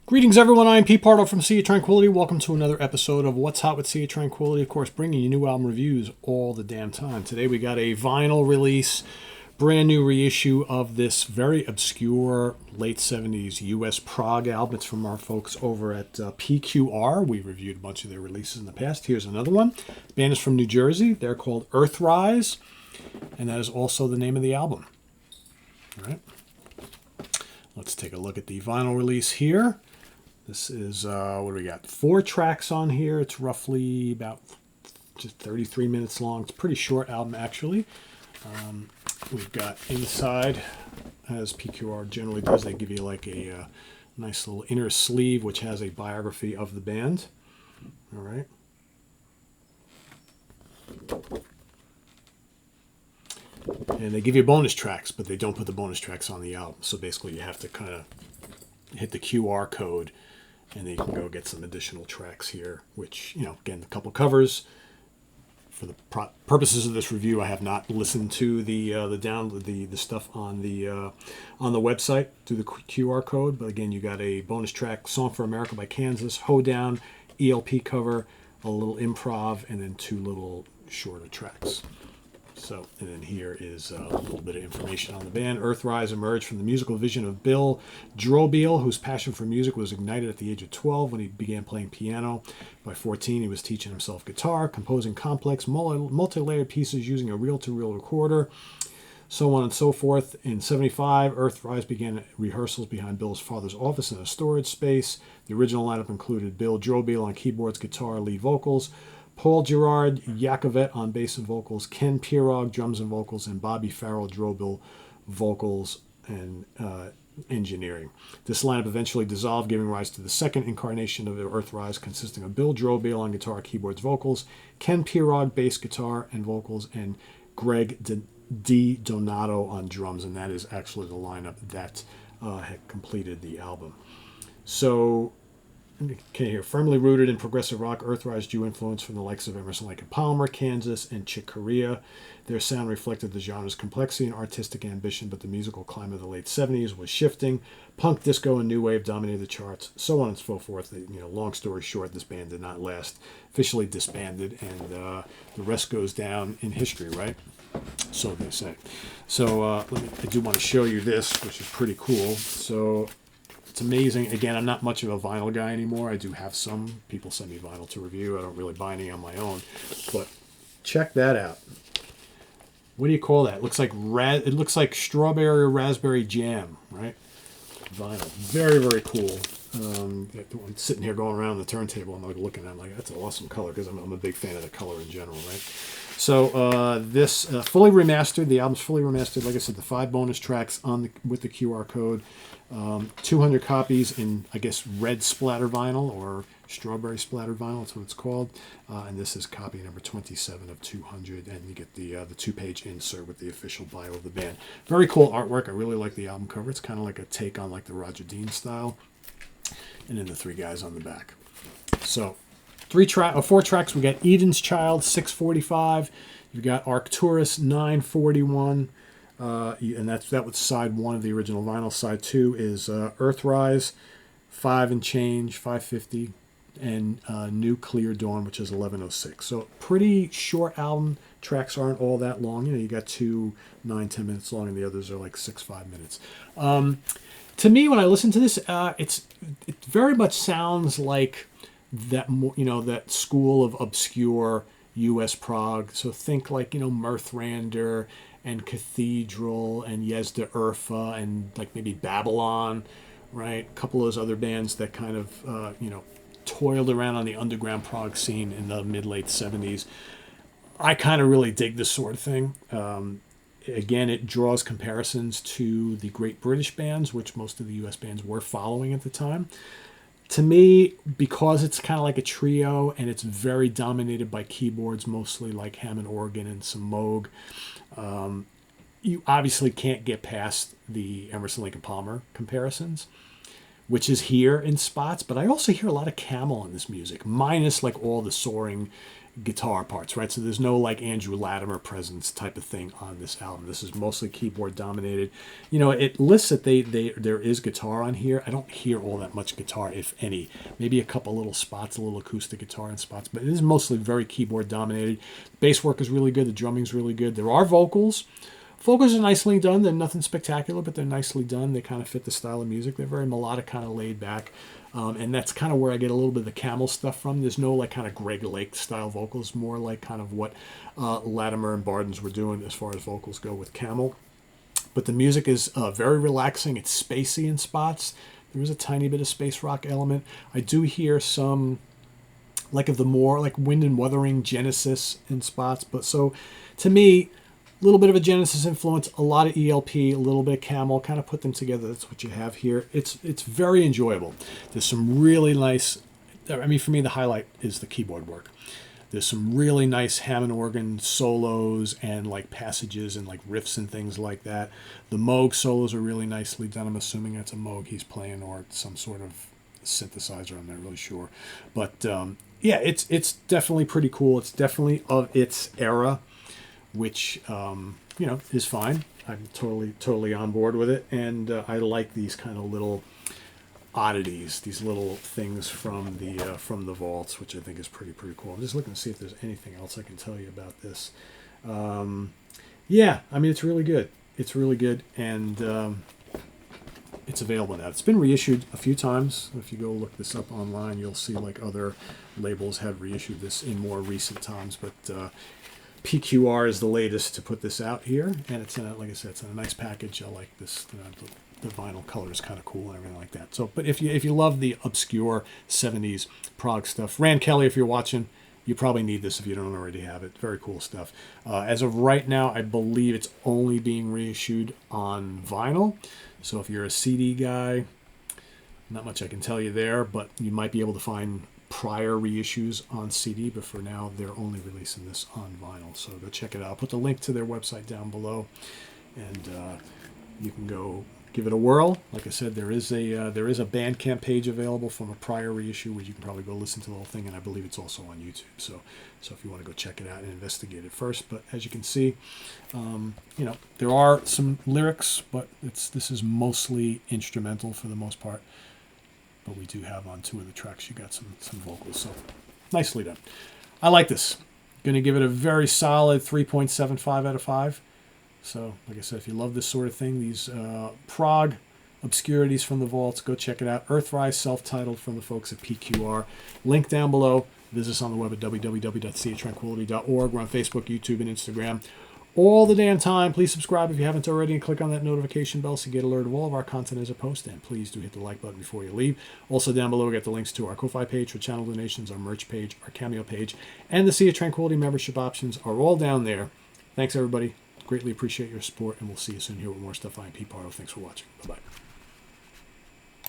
Greetings, everyone. I'm Pete Pardo from Sea of Tranquility. Welcome to another episode of What's Hot with Sea of Tranquility. Of course, bringing you new album reviews all the damn time. Today we got a vinyl release, brand new reissue of this very obscure late 70s US prog album. It's from our folks over at PQR. We reviewed a bunch of their releases in the past. Here's another one. The band is from New Jersey. They're called Earthrise, and that is also the name of the album. All right. Let's take a look at the vinyl release here. This is, what do we got? 4 tracks on here. It's roughly about just 33 minutes long. It's a pretty short album, actually. We've got inside, as PQR generally does, they give you like a nice little inner sleeve, which has a biography of the band. All right. And they give you bonus tracks, but they don't put the bonus tracks on the album. So basically you have to kind of hit the QR code and then you can go get some additional tracks here, which, you know, again, a couple covers. For the purposes of this review, I have not listened to the stuff on the website through the QR code. But again, you got a bonus track, "Song for America" by Kansas, "Hoedown," ELP cover, a little improv, and then 2 little shorter tracks. So, and then here is a little bit of information on the band. Earthrise emerged from the musical vision of Bill Drobiel, whose passion for music was ignited at the age of 12 when he began playing piano. By 14, he was teaching himself guitar, composing complex, multi-layered pieces using a reel-to-reel recorder, so on and so forth. In 75, Earthrise began rehearsals behind Bill's father's office in a storage space. The original lineup included Bill Drobiel on keyboards, guitar, lead vocals, Paul Gerard Yakovet on bass and vocals, Ken Pirog drums and vocals, and Bobby Farrell Drobiel vocals and engineering. This lineup eventually dissolved, giving rise to the second incarnation of Earthrise, consisting of Bill Drobiel on guitar, keyboards, vocals, Ken Pirog bass, guitar, and vocals, and Greg D. Donato on drums. And that is actually the lineup that had completed the album. So, okay, here, firmly rooted in progressive rock, Earthrise drew influence from the likes of Emerson, Lake and Palmer, Kansas, and Chick Corea. Their sound reflected the genre's complexity and artistic ambition, but the musical climate of the late 70s was shifting. Punk, disco, and new wave dominated the charts, so on and so forth. You know, long story short, this band did not last, officially disbanded, and the rest goes down in history, right? So they say. So I do want to show you this, which is pretty cool. So it's amazing. Again, I'm not much of a vinyl guy anymore. I do have some. People send me vinyl to review. I don't really buy any on my own. But check that out. What do you call that? It looks like strawberry or raspberry jam, right? Vinyl. Very, very cool. I'm sitting here going around the turntable. I'm like looking at it. I'm like, that's an awesome color, because I'm a big fan of the color in general, right? So this fully remastered. The album's fully remastered. Like I said, the 5 bonus tracks with the QR code. 200 copies in, I guess, red splatter vinyl or strawberry splattered vinyl. That's what it's called. And this is copy number 27 of 200. And you get the 2-page insert with the official bio of the band. Very cool artwork. I really like the album cover. It's kind of like a take on like the Roger Dean style. And then the 3 guys on the back. So 4 tracks. We got Eden's Child, 6:45. You've got Arcturus, 9:41. And that was side 1 of the original vinyl. Side 2 is Earthrise, 5 and change, 5:50, and New Clear Dawn, which is 11:06. So pretty short album. Tracks aren't all that long. You know, you got 2 9-10 minutes long, and the others are like 6-5 minutes. To me, when I listen to this, it very much sounds like that, you know, that school of obscure U.S. prog. So think like, you know, Mirthrander and Cathedral and Yezda Urfa and like maybe Babylon, right? A couple of those other bands that kind of, you know, toiled around on the underground prog scene in the mid-late 70s. I kind of really dig this sort of thing. Again, it draws comparisons to the great British bands, which most of the U.S. bands were following at the time. To me, because it's kind of like a trio and it's very dominated by keyboards, mostly like Hammond organ and some Moog, you obviously can't get past the Emerson, Lake and Palmer comparisons, which is here in spots. But I also hear a lot of Camel in this music, minus like all the soaring guitar parts, right? So there's no like Andrew Latimer presence type of thing on this album. This is mostly keyboard dominated. You know, it lists that there is guitar on here. I don't hear all that much guitar, if any. Maybe a couple little spots, a little acoustic guitar in spots, but it is mostly very keyboard dominated. Bass work is really good. The drumming's really good. There are vocals. Vocals are nicely done. They're nothing spectacular, but they're nicely done. They kind of fit the style of music. They're very melodic, kind of laid back. And that's kind of where I get a little bit of the Camel stuff from. There's no like kind of Greg Lake style vocals, more like kind of what Latimer and Bardens were doing as far as vocals go with Camel. But the music is very relaxing. It's spacey in spots. There is a tiny bit of space rock element. I do hear some like of the more like Wind and Wuthering Genesis in spots. But so to me, a little bit of a Genesis influence, a lot of ELP, a little bit of Camel, kind of put them together. That's what you have here. It's very enjoyable. There's some really nice, I mean, for me, the highlight is the keyboard work. There's some really nice Hammond organ solos and like passages and like riffs and things like that. The Moog solos are really nicely done. I'm assuming that's a Moog he's playing or some sort of synthesizer. I'm not really sure. But yeah, it's definitely pretty cool. It's definitely of its era, which you know, is fine. I'm totally on board with it, and I like these kind of little oddities, these little things from the vaults, which I think is pretty cool. I'm just looking to see if there's anything else I can tell you about this. Yeah, I mean, it's really good. It's really good, and it's available now. It's been reissued a few times. If you go look this up online, you'll see like other labels have reissued this in more recent times, but PQR is the latest to put this out here, and it's in a, like I said, it's in a nice package. I like this. The vinyl color is kind of cool and everything like that. So, but if you love the obscure 70s prog stuff, Rand Kelly, if you're watching, you probably need this if you don't already have it. Very cool stuff. As of right now, I believe it's only being reissued on vinyl. So if you're a CD guy, not much I can tell you there, but you might be able to find prior reissues on CD, but for now they're only releasing this on vinyl, so go check it out. I'll put the link to their website down below, and you can go give it a whirl. Like I said, there is a Bandcamp page available from a prior reissue where you can probably go listen to the whole thing, and I believe it's also on YouTube, so if you want to go check it out and investigate it first. But as you can see, you know, there are some lyrics, but this is mostly instrumental for the most part. But we do have on 2 of the tracks, you got some vocals. So nicely done. I like this. Going to give it a very solid 3.75 out of 5. So like I said, if you love this sort of thing, these prog obscurities from the vaults, go check it out. Earthrise, self-titled, from the folks at PQR. Link down below. Visit us on the web at www.seaoftranquility.org. We're on Facebook, YouTube, and Instagram all the damn time. Please subscribe if you haven't already, and click on that notification bell so you get alerted of all of our content as a post. And please do hit the like button before you leave. Also down below, we got the links to our Ko-Fi page for channel donations, our merch page, our Cameo page, and the Sea of Tranquility membership options are all down there. Thanks, everybody. Greatly appreciate your support, and we'll see you soon here with more stuff. I'm Pete Pardo. Thanks for watching. Bye-bye.